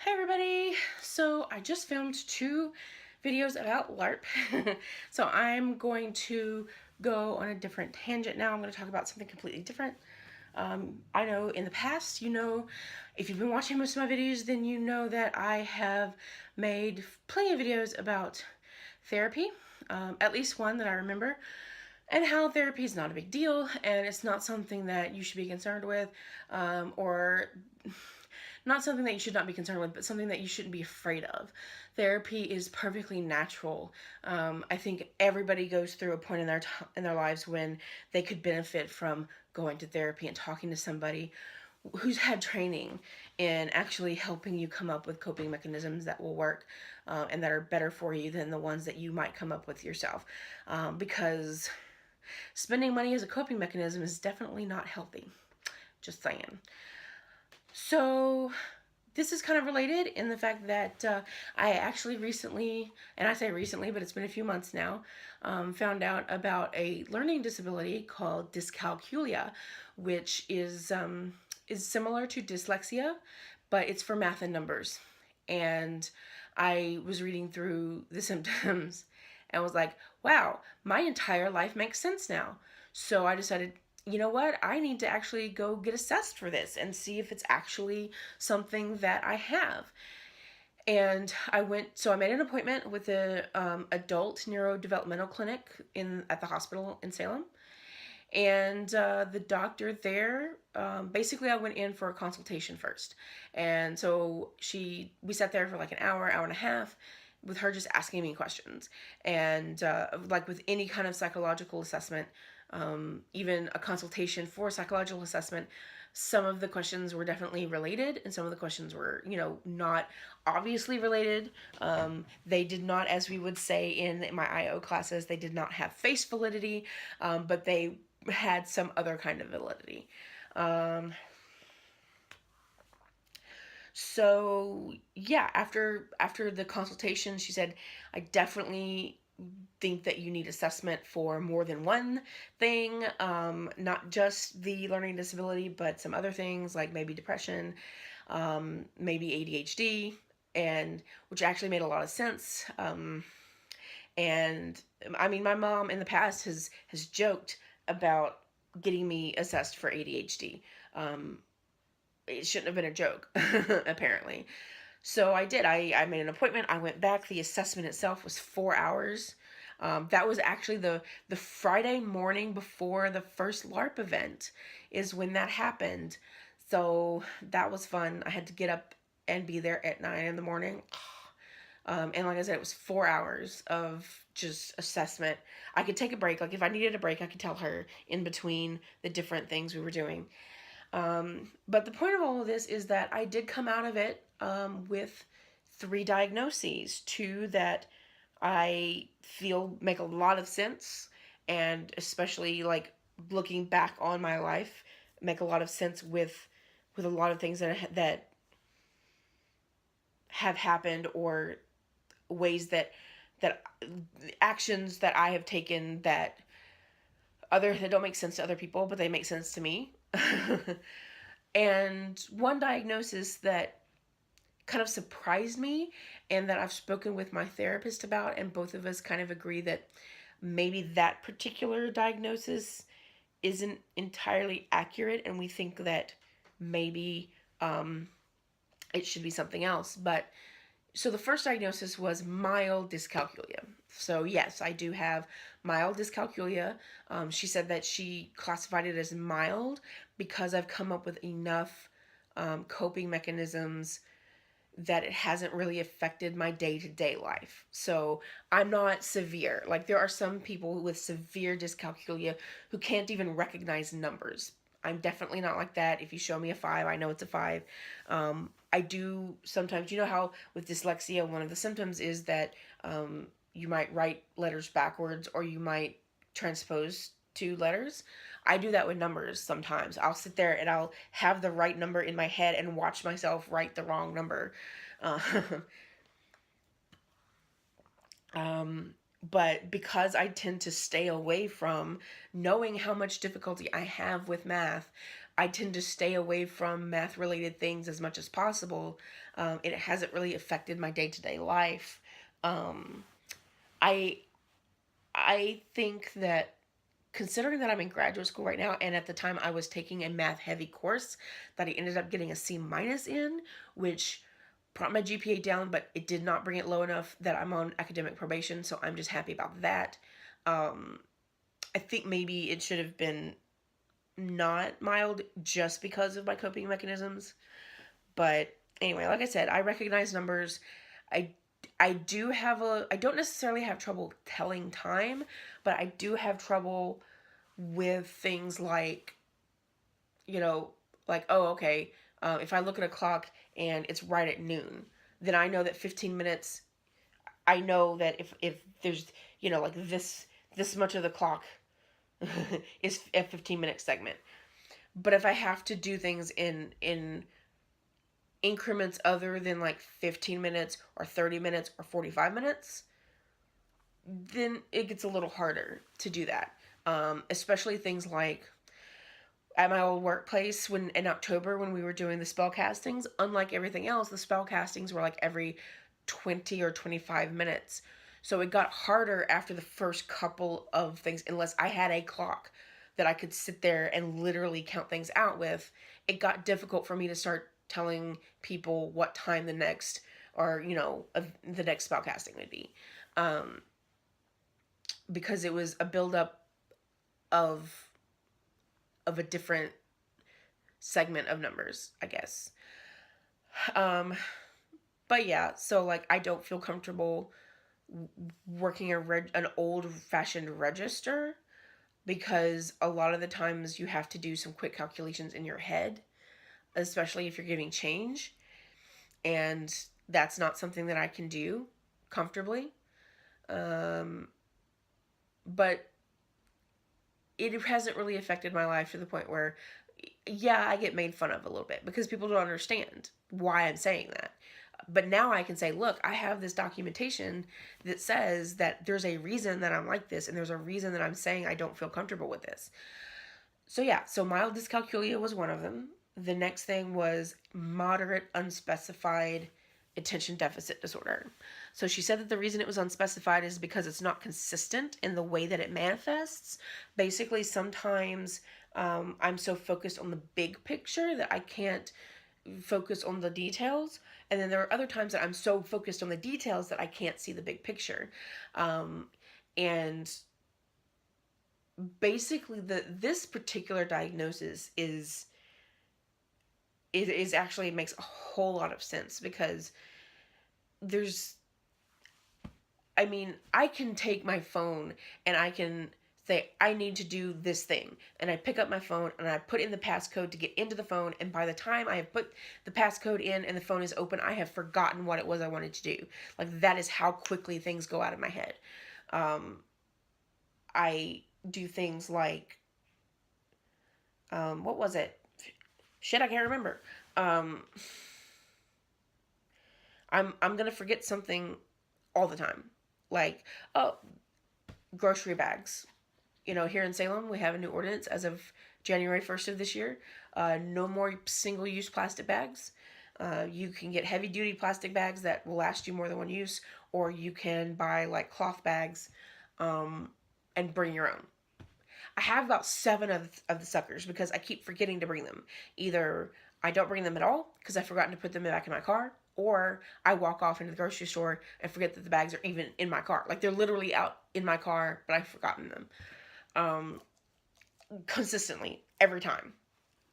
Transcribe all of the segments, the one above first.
Hi everybody! So I just filmed 2 videos about LARP. So I'm going to go on a different tangent now. I'm going to talk about something completely different. I know in the past, if you've been watching most of my videos, then you know that I have made plenty of videos about therapy, at least one that I remember, and how therapy is not a big deal and it's not something that you should be concerned with, or not something that you should not be concerned with, but something that you shouldn't be afraid of. Therapy is perfectly natural. I think everybody goes through a point in their lives when they could benefit from going to therapy and talking to somebody who's had training in actually helping you come up with coping mechanisms that will work, and that are better for you than the ones that you might come up with yourself. Because spending money as a coping mechanism is definitely not healthy. Just saying. So this is kind of related in the fact that I actually recently, and I say recently, but it's been a few months now, found out about a learning disability called dyscalculia, which is similar to dyslexia, but it's for math and numbers. And I was reading through the symptoms and was like, wow, my entire life makes sense now. So I decided, you know what, I need to actually go get assessed for this and see if it's actually something that I have. And I made an appointment with the adult neurodevelopmental clinic at the hospital in Salem. And the doctor there, basically I went in for a consultation first. And so we sat there for like an hour, hour and a half, with her just asking me questions. And like with any kind of psychological assessment, even a consultation for psychological assessment, some of the questions were definitely related and some of the questions were, not obviously related. They did not, as we would say in my IO classes, they did not have face validity, but they had some other kind of validity. So yeah, after the consultation, she said, I definitely think that you need assessment for more than one thing, not just the learning disability, but some other things like maybe depression, maybe ADHD, and which actually made a lot of sense. And I mean, my mom in the past has joked about getting me assessed for ADHD. It shouldn't have been a joke, apparently. So I did. I made an appointment. I went back. The assessment itself was 4 hours. That was actually the Friday morning before the first LARP event is when that happened. So that was fun. I had to get up and be there at 9 in the morning. And like I said, it was 4 hours of just assessment. I could take a break. Like if I needed a break, I could tell her in between the different things we were doing. But the point of all of this is that I did come out of it with 3 diagnoses, 2 that I feel make a lot of sense, and especially like looking back on my life, make a lot of sense with a lot of things that have happened, or ways that actions that I have taken that don't make sense to other people, but they make sense to me. And one diagnosis that kind of surprised me and that I've spoken with my therapist about, and both of us kind of agree that maybe that particular diagnosis isn't entirely accurate, and we think that maybe it should be something else. But so the first diagnosis was mild dyscalculia. So yes, I do have mild dyscalculia. She said that she classified it as mild because I've come up with enough coping mechanisms that it hasn't really affected my day-to-day life. So I'm not severe. Like there are some people with severe dyscalculia who can't even recognize numbers. I'm definitely not like that. If you show me a 5, I know it's a 5. I do sometimes, how with dyslexia, one of the symptoms is that you might write letters backwards, or you might transpose 2 letters. I do that with numbers sometimes. I'll sit there and I'll have the right number in my head and watch myself write the wrong number. Uh, but because I tend to stay away from knowing how much difficulty I have with math, I tend to stay away from math related things as much as possible. It hasn't really affected my day to day life. Um, I I think that, considering that I'm in graduate school right now, and at the time I was taking a math heavy course that I ended up getting a C minus in, which brought my GPA down, but it did not bring it low enough that I'm on academic probation. So I'm just happy about that. Um, I think maybe it should have been not mild just because of my coping mechanisms. But anyway, like I said, I recognize numbers. I I don't necessarily have trouble telling time, but I do have trouble with things like, you know, like, oh, okay, if I look at a clock and it's right at noon, then I know that 15 minutes, I know that if there's, like this much of the clock is a 15-minute segment. But if I have to do things in increments other than like 15 minutes or 30 minutes or 45 minutes, then it gets a little harder to do that. Especially things like at my old workplace, when in October when we were doing the spell castings, unlike everything else, the spell castings were like every 20 or 25 minutes. So it got harder after the first couple of things, unless I had a clock that I could sit there and literally count things out with. It got difficult for me to start telling people what time the next, or the next spell casting would be, um, because it was a buildup of a different segment of numbers, I guess. Um, but yeah, so like I don't feel comfortable working an old fashioned register, because a lot of the times you have to do some quick calculations in your head, especially if you're giving change, and that's not something that I can do comfortably. Um, but it hasn't really affected my life to the point where, yeah, I get made fun of a little bit because people don't understand why I'm saying that. But now I can say, look, I have this documentation that says that there's a reason that I'm like this, and there's a reason that I'm saying I don't feel comfortable with this. So yeah, so mild dyscalculia was one of them. The next thing was moderate unspecified attention deficit disorder. So she said that the reason it was unspecified is because it's not consistent in the way that it manifests. Basically, sometimes I'm so focused on the big picture that I can't focus on the details. And then there are other times that I'm so focused on the details that I can't see the big picture. And basically, this particular diagnosis is actually makes a whole lot of sense, because there's, I mean, I can take my phone and I can say, I need to do this thing. And I pick up my phone and I put in the passcode to get into the phone. And by the time I have put the passcode in and the phone is open, I have forgotten what it was I wanted to do. Like, that is how quickly things go out of my head. I do things like, what was it? Shit, I can't remember. I'm gonna forget something all the time. Like, oh, grocery bags. Here in Salem, we have a new ordinance as of January 1st of this year. No more single-use plastic bags. You can get heavy-duty plastic bags that will last you more than one use, or you can buy like cloth bags, and bring your own. I have about 7 of the suckers because I keep forgetting to bring them. Either I don't bring them at all because I've forgotten to put them back in my car, or I walk off into the grocery store and forget that the bags are even in my car. Like, they're literally out in my car, but I've forgotten them. Consistently, every time.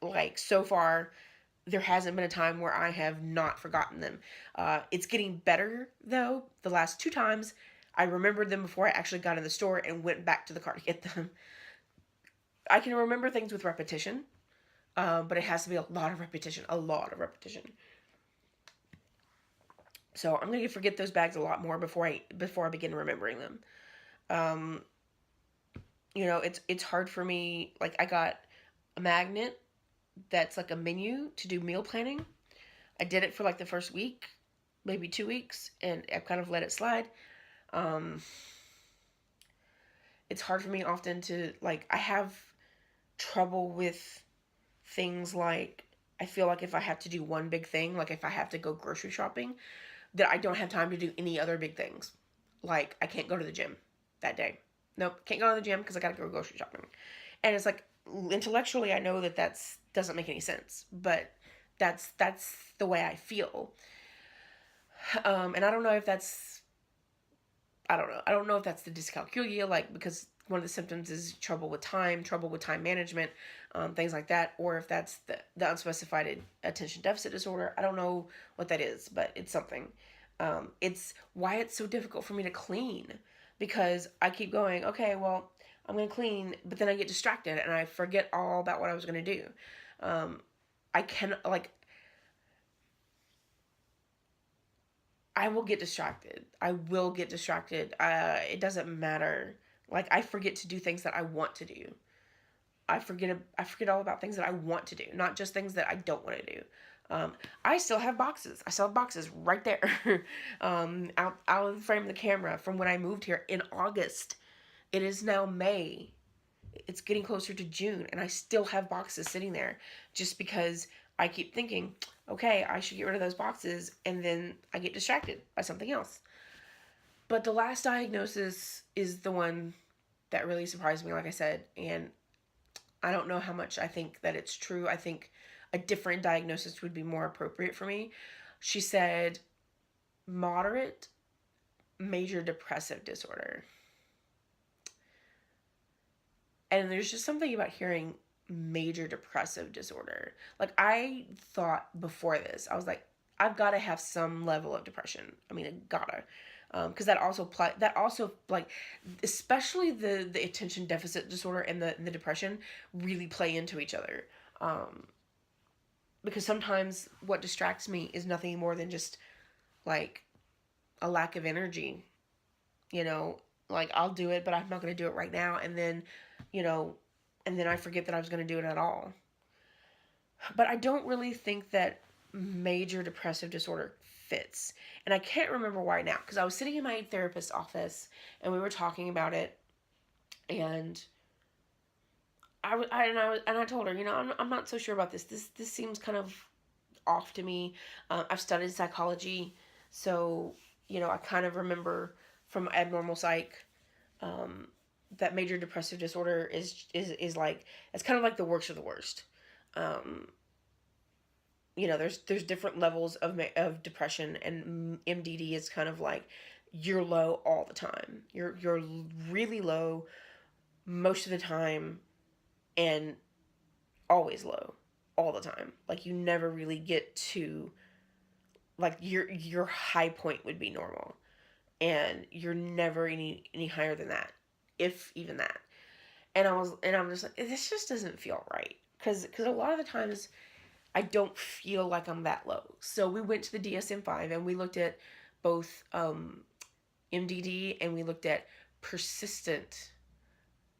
Like, so far, there hasn't been a time where I have not forgotten them. It's getting better, though. The last 2 times, I remembered them before I actually got in the store and went back to the car to get them. I can remember things with repetition, but it has to be a lot of repetition. A lot of repetition. So I'm going to forget those bags a lot more before I begin remembering them. It's hard for me. Like, I got a magnet that's like a menu to do meal planning. I did it for like the first week, maybe 2 weeks, and I've kind of let it slide. It's hard for me often to, like, I have trouble with things like, I feel like if I have to do one big thing, like if I have to go grocery shopping, that I don't have time to do any other big things. Like, I can't go to the gym that day. Nope, can't go to the gym because I gotta go grocery shopping. And it's like, intellectually, I know that that's doesn't make any sense, but that's the way I feel. And I don't know if that's, I don't know. I don't know if that's the dyscalculia, like, because one of the symptoms is trouble with time management, things like that, or if that's the unspecified attention deficit disorder. I don't know what that is, but it's something. It's why it's so difficult for me to clean, because I keep going, okay, well, I'm going to clean, but then I get distracted and I forget all about what I was going to do. I can, like, I will get distracted. I will get distracted. It doesn't matter. Like, I forget to do things that I want to do. I forget all about things that I want to do, not just things that I don't want to do. Um, I still have boxes. I still have boxes right there, out of the frame of the camera from when I moved here in August. It is now May. It's getting closer to June, and I still have boxes sitting there just because I keep thinking, okay, I should get rid of those boxes, and then I get distracted by something else. But the last diagnosis is the one that really surprised me, like I said, and I don't know how much I think that it's true. I think a different diagnosis would be more appropriate for me. She said moderate major depressive disorder. And there's just something about hearing major depressive disorder. Like, I thought before this, I was like, I've got to have some level of depression. I mean, I gotta. Because that also, like, especially the attention deficit disorder and the depression really play into each other. Because sometimes what distracts me is nothing more than just, like, a lack of energy. You know, like, I'll do it, but I'm not going to do it right now. And then, you know, and then I forget that I was going to do it at all. But I don't really think that major depressive disorder fits. And I can't remember why now, because I was sitting in my therapist's office and we were talking about it, and I told her, you know, I'm not so sure about this. This seems kind of off to me. I've studied psychology, so, you know, I kind of remember from abnormal psych, that major depressive disorder is like, it's kind of like the worst of the worst. Um, you know, there's different levels of depression, and MDD is kind of like, you're low all the time. You're really low most of the time, and always low all the time. Like, you never really get to, like, your high point would be normal, and you're never any higher than that, if even that. And I'm just like, this just doesn't feel right, because a lot of the times I don't feel like I'm that low. So we went to the DSM-5 and we looked at both MDD, and we looked at persistent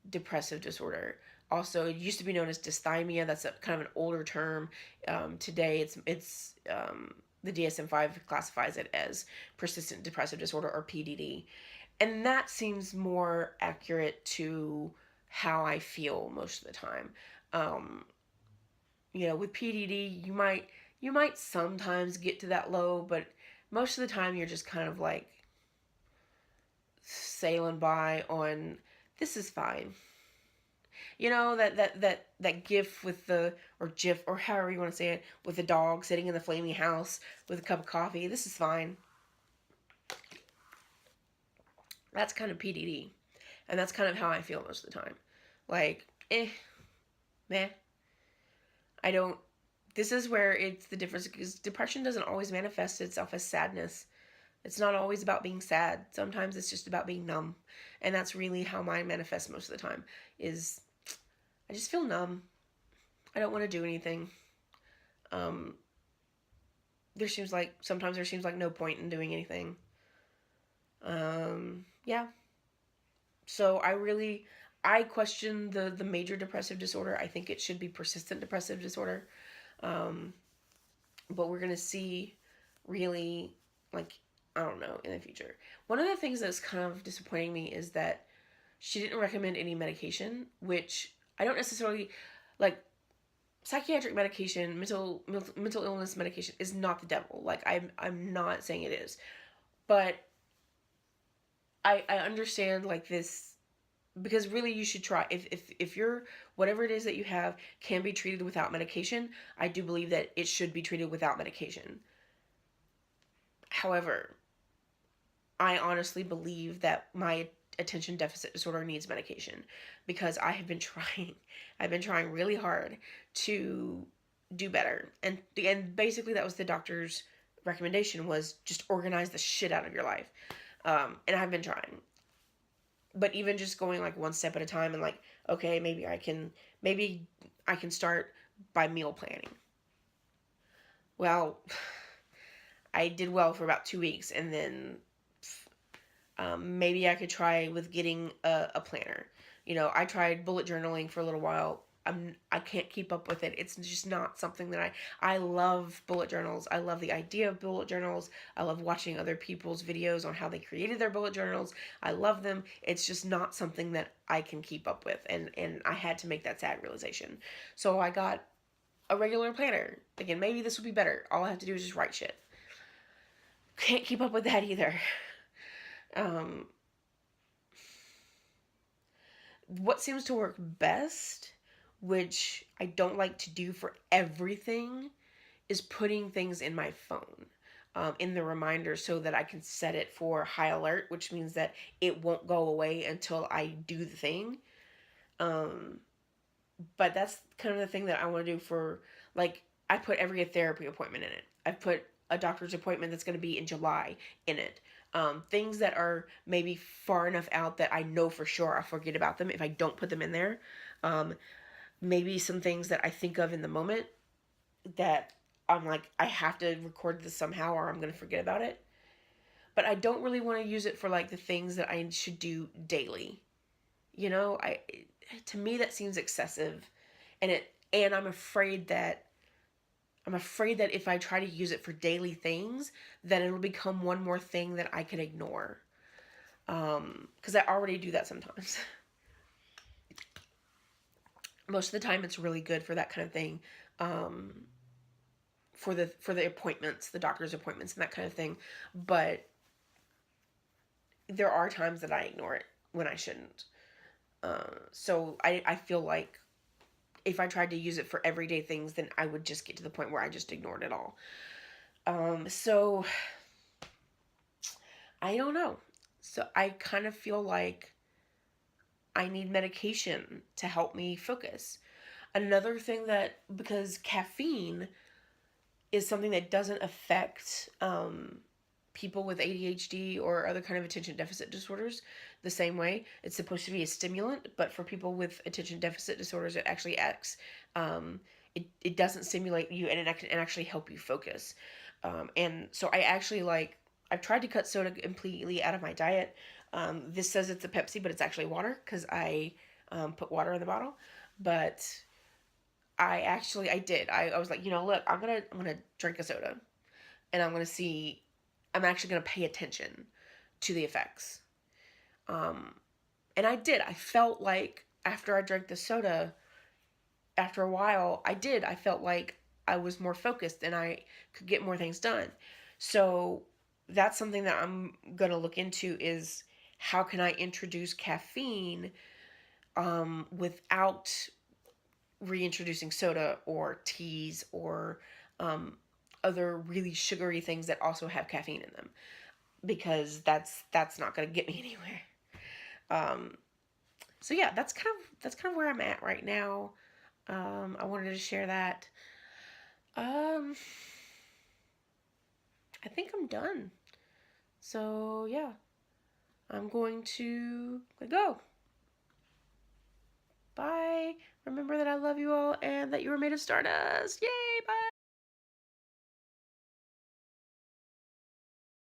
depressive disorder. Also, it used to be known as dysthymia. That's kind of an older term. Today, it's the DSM-5 classifies it as persistent depressive disorder, or PDD, and that seems more accurate to how I feel most of the time. Um, you know, with PDD, you might sometimes get to that low, but most of the time you're just kind of like sailing by on, this is fine. You know, that gif with the, or gif, or however you want to say it, with the dog sitting in the flaming house with a cup of coffee. This is fine. That's kind of PDD. And that's kind of how I feel most of the time. Like, meh. I don't, this is where it's the difference, because depression doesn't always manifest itself as sadness. It's not always about being sad. Sometimes it's just about being numb. And that's really how mine manifests most of the time, is I just feel numb. I don't want to do anything. Um, sometimes there seems like no point in doing anything. Yeah. So I question the major depressive disorder. I think it should be persistent depressive disorder. Um, but we're going to see, really, like, I don't know, in the future. One of the things that's kind of disappointing me is that she didn't recommend any medication, which I don't necessarily, like, psychiatric medication, mental illness medication is not the devil. Like, I'm not saying it is, but I understand like this, because really you should try, if you're, whatever it is that you have can be treated without medication, I do believe that it should be treated without medication. However, I honestly believe that my attention deficit disorder needs medication, because I have been trying. I've been trying really hard to do better. And basically that was the doctor's recommendation, was just organize the shit out of your life. And I've been trying. But even just going like one step at a time, and like, okay, maybe I can start by meal planning. Well, I did well for about 2 weeks, and then maybe I could try with getting a planner. You know, I tried bullet journaling for a little while. I can't keep up with it. It's just not something that I love bullet journals. I love the idea of bullet journals. I love watching other people's videos on how they created their bullet journals. I love them. It's just not something that I can keep up with. And I had to make that sad realization. So I got a regular planner. Again, maybe this would be better. All I have to do is just write shit. Can't keep up with that either. What seems to work best, which I don't like to do for everything, is putting things in my phone, in the reminder, so that I can set it for high alert, which means that it won't go away until I do the thing. But that's kind of the thing that I want to do for, like, I put every therapy appointment in it. I've put a doctor's appointment that's going to be in July in it. Things that are maybe far enough out that I know for sure I'll forget about them if I don't put them in there. Maybe some things that I think of in the moment that I'm like, I have to record this somehow or I'm going to forget about it. But I don't really want to use it for like the things that I should do daily. You know, to me that seems excessive, and I'm afraid that if I try to use it for daily things, then it'll become one more thing that I can ignore. Because I already do that sometimes. Most of the time, it's really good for that kind of thing. For the appointments, the doctor's appointments, and that kind of thing. But there are times that I ignore it when I shouldn't. So I feel like if I tried to use it for everyday things, then I would just get to the point where I just ignored it all. So I don't know. So I kind of feel like I need medication to help me focus. Another thing that, because caffeine is something that doesn't affect people with ADHD or other kind of attention deficit disorders the same way. It's supposed to be a stimulant, but for people with attention deficit disorders, it actually acts, it doesn't stimulate you, and it can actually help you focus. And so I've tried to cut soda completely out of my diet. This says it's a Pepsi, but it's actually water, because I put water in the bottle. But I did. I was like, look, I'm gonna drink a soda, and I'm actually gonna pay attention to the effects. And I did. I felt like after I drank the soda, after a while, I felt like I was more focused and I could get more things done. So that's something that I'm gonna look into, is how can I introduce caffeine without reintroducing soda or teas or other really sugary things that also have caffeine in them, because that's not going to get me anywhere. So yeah, that's kind of where I'm at right now. I wanted to share that. I think I'm done. So yeah, I'm going to go. Bye. Remember that I love you all and that you were made of stardust. Yay, bye.